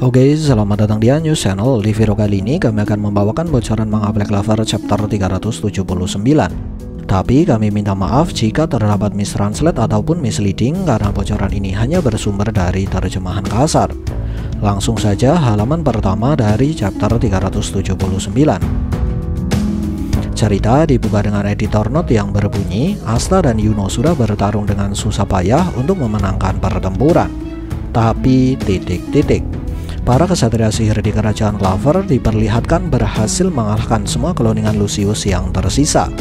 Oke, selamat datang di News Channel. Di video kali ini kami akan membawakan bocoran manga Black Clover chapter 379. Tapi kami minta maaf jika terdapat mistranslate ataupun misleading karena bocoran ini hanya bersumber dari terjemahan kasar. Langsung saja halaman pertama dari chapter 379. Cerita dibuka dengan editor note yang berbunyi, Asta dan Yuno sudah bertarung dengan susah payah untuk memenangkan pertempuran. Tapi para kesatria sihir di kerajaan Clover diperlihatkan berhasil mengalahkan semua kloningan Lucius yang tersisa.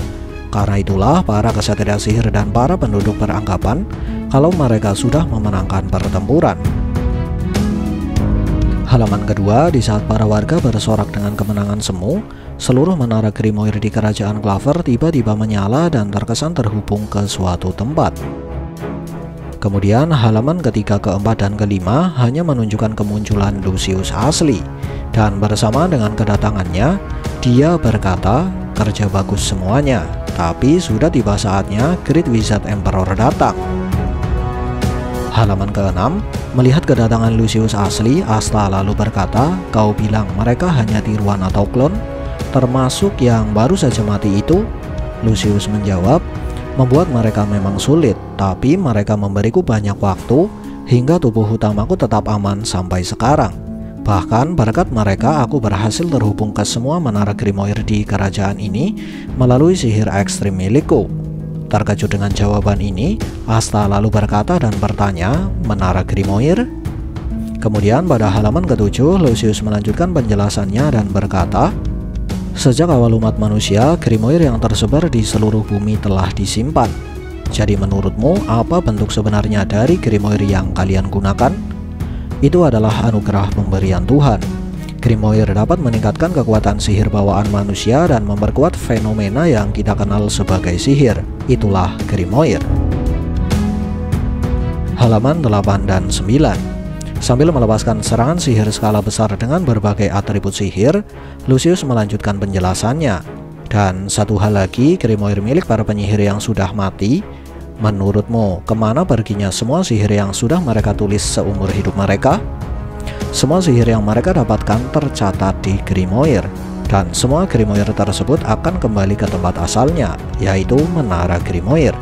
Karena itulah para kesatria sihir dan para penduduk beranggapan kalau mereka sudah memenangkan pertempuran. Halaman kedua, di saat para warga bersorak dengan kemenangan semu, seluruh menara Grimoire di kerajaan Clover tiba-tiba menyala dan terkesan terhubung ke suatu tempat. Kemudian halaman ketiga, keempat, dan kelima hanya menunjukkan kemunculan Lucius asli. Dan bersama dengan kedatangannya, dia berkata, kerja bagus semuanya, tapi sudah tiba saatnya Great Wizard Emperor datang. Halaman ke-6, melihat kedatangan Lucius asli, Asta lalu berkata, kau bilang mereka hanya tiruan atau klon, termasuk yang baru saja mati itu? Lucius menjawab, membuat mereka memang sulit, tapi mereka memberiku banyak waktu hingga tubuh utamaku tetap aman sampai sekarang. Bahkan berkat mereka aku berhasil terhubung ke semua menara Grimoire di kerajaan ini melalui sihir ekstrim milikku. Terkejut dengan jawaban ini, Asta lalu berkata dan bertanya, menara Grimoire? Kemudian pada halaman ke-7, Lucius melanjutkan penjelasannya dan berkata, sejak awal umat manusia, Grimoire yang tersebar di seluruh bumi telah disimpan. Jadi menurutmu apa bentuk sebenarnya dari Grimoire yang kalian gunakan? Itu adalah anugerah pemberian Tuhan. Grimoire dapat meningkatkan kekuatan sihir bawaan manusia dan memperkuat fenomena yang kita kenal sebagai sihir. Itulah Grimoire. Halaman 8 dan 9. Sambil melepaskan serangan sihir skala besar dengan berbagai atribut sihir, Lucius melanjutkan penjelasannya. Dan satu hal lagi, Grimoire milik para penyihir yang sudah mati. Menurutmu, kemana perginya semua sihir yang sudah mereka tulis seumur hidup mereka? Semua sihir yang mereka dapatkan tercatat di Grimoire, dan semua Grimoire tersebut akan kembali ke tempat asalnya, yaitu menara Grimoire.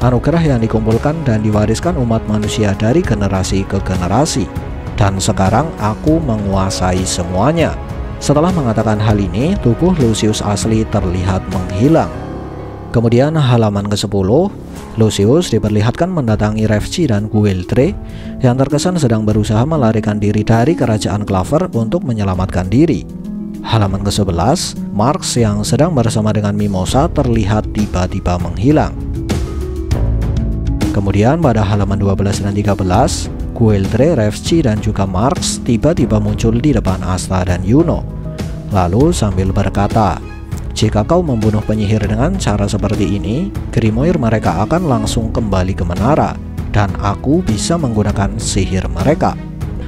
Anugerah yang dikumpulkan dan diwariskan umat manusia dari generasi ke generasi. Dan sekarang aku menguasai semuanya. Setelah mengatakan hal ini, tubuh Lucius asli terlihat menghilang. Kemudian halaman ke-10, Lucius diperlihatkan mendatangi Refci dan Gueldre yang terkesan sedang berusaha melarikan diri dari kerajaan Clover untuk menyelamatkan diri. Halaman ke-11, Marx yang sedang bersama dengan Mimosa terlihat tiba-tiba menghilang. Kemudian pada halaman 12 dan 13, Gueldre, Refci, dan juga Marx tiba-tiba muncul di depan Asta dan Yuno. Lalu sambil berkata, jika kau membunuh penyihir dengan cara seperti ini, Grimoire mereka akan langsung kembali ke menara, dan aku bisa menggunakan sihir mereka.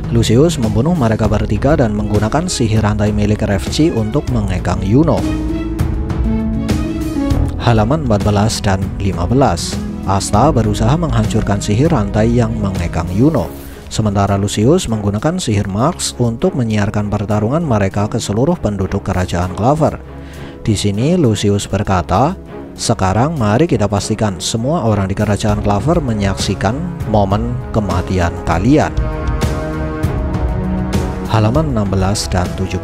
Lucius membunuh mereka bertiga dan menggunakan sihir rantai milik Refci untuk mengekang Yuno. Halaman 14 dan 15. Asta berusaha menghancurkan sihir rantai yang mengekang Yuno, sementara Lucius menggunakan sihir Marx untuk menyiarkan pertarungan mereka ke seluruh penduduk kerajaan Clover. Di sini Lucius berkata, sekarang mari kita pastikan semua orang di kerajaan Clover menyaksikan momen kematian kalian. Halaman 16 dan 17.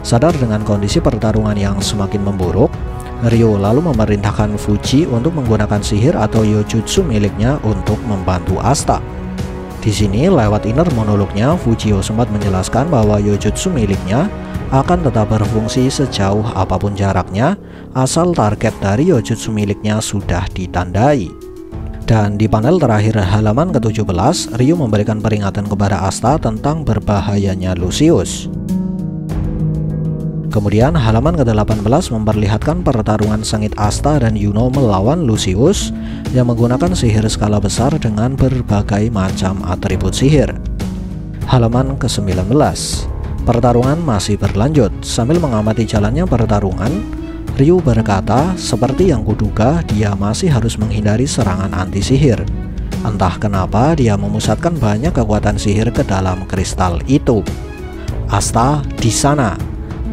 Sadar dengan kondisi pertarungan yang semakin memburuk, Ryo lalu memerintahkan Fuji untuk menggunakan sihir atau Yojutsu miliknya untuk membantu Asta. Di sini lewat inner monolognya, Fujio sempat menjelaskan bahwa Yojutsu miliknya akan tetap berfungsi sejauh apapun jaraknya, asal target dari Yojutsu miliknya sudah ditandai. Dan di panel terakhir halaman ke-17, Ryo memberikan peringatan kepada Asta tentang berbahayanya Lucius. Kemudian halaman ke-18 memperlihatkan pertarungan sengit Asta dan Yuno melawan Lucius yang menggunakan sihir skala besar dengan berbagai macam atribut sihir. Halaman ke-19, pertarungan masih berlanjut. Sambil mengamati jalannya pertarungan, Ryu berkata, seperti yang kuduga, dia masih harus menghindari serangan anti sihir. Entah kenapa dia memusatkan banyak kekuatan sihir ke dalam kristal itu. Asta di sana.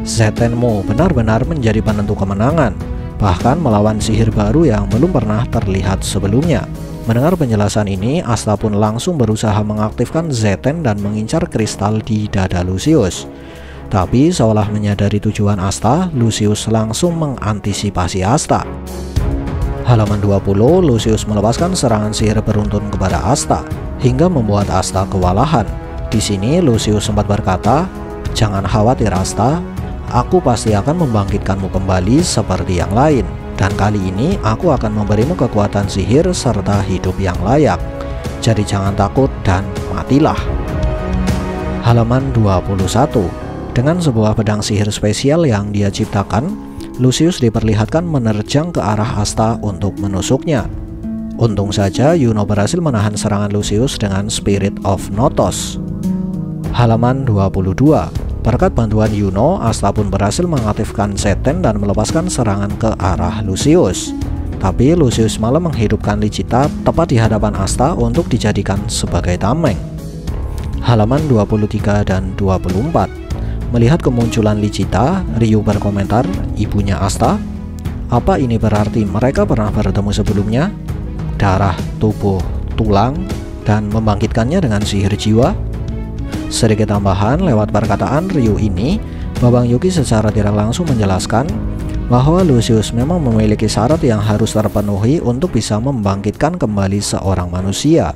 Zetenmo benar-benar menjadi penentu kemenangan, bahkan melawan sihir baru yang belum pernah terlihat sebelumnya. Mendengar penjelasan ini, Asta pun langsung berusaha mengaktifkan Zeten dan mengincar kristal di dada Lucius. Tapi seolah menyadari tujuan Asta, Lucius langsung mengantisipasi Asta. Halaman 20, Lucius melepaskan serangan sihir beruntun kepada Asta, hingga membuat Asta kewalahan. Di sini Lucius sempat berkata, "Jangan khawatir Asta, aku pasti akan membangkitkanmu kembali seperti yang lain. Dan kali ini aku akan memberimu kekuatan sihir serta hidup yang layak. Jadi jangan takut dan matilah." Halaman 21. Dengan sebuah pedang sihir spesial yang dia ciptakan, Lucius diperlihatkan menerjang ke arah Asta untuk menusuknya. Untung saja Yuno berhasil menahan serangan Lucius dengan Spirit of Notos. Halaman 22. Berkat bantuan Yuno, Asta pun berhasil mengaktifkan Zeten dan melepaskan serangan ke arah Lucius. Tapi Lucius malah menghidupkan Licita tepat di hadapan Asta untuk dijadikan sebagai tameng. Halaman 23 dan 24. Melihat kemunculan Licita, Ryu berkomentar, "Ibunya Asta? Apa ini berarti mereka pernah bertemu sebelumnya? Darah, tubuh, tulang, dan membangkitkannya dengan sihir jiwa?" Sedikit tambahan, lewat perkataan Ryu ini, Babang Yuki secara tidak langsung menjelaskan bahwa Lucius memang memiliki syarat yang harus terpenuhi untuk bisa membangkitkan kembali seorang manusia.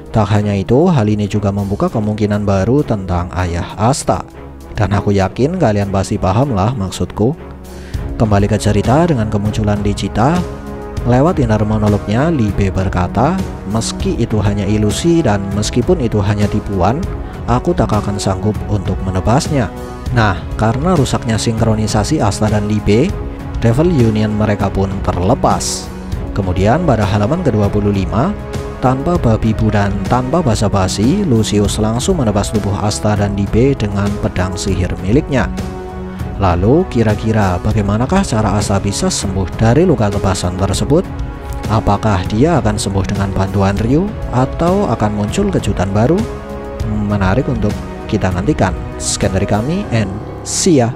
Tak hanya itu, hal ini juga membuka kemungkinan baru tentang ayah Asta. Dan aku yakin kalian pasti paham lah maksudku. Kembali ke cerita dengan kemunculan Licita. Lewat inner monolognya, Libe berkata, "Meski itu hanya ilusi dan meskipun itu hanya tipuan, aku tak akan sanggup untuk menebasnya." Nah, karena rusaknya sinkronisasi Asta dan Libe, Devil Union mereka pun terlepas. Kemudian pada halaman ke-25, tanpa babi bu dan tanpa basa-basi, Lucius langsung menebas tubuh Asta dan Libe dengan pedang sihir miliknya. Lalu kira-kira bagaimanakah cara Asta bisa sembuh dari luka tebasan tersebut? Apakah dia akan sembuh dengan bantuan Ryu atau akan muncul kejutan baru? Menarik untuk kita nantikan. Sekian dari kami and see ya.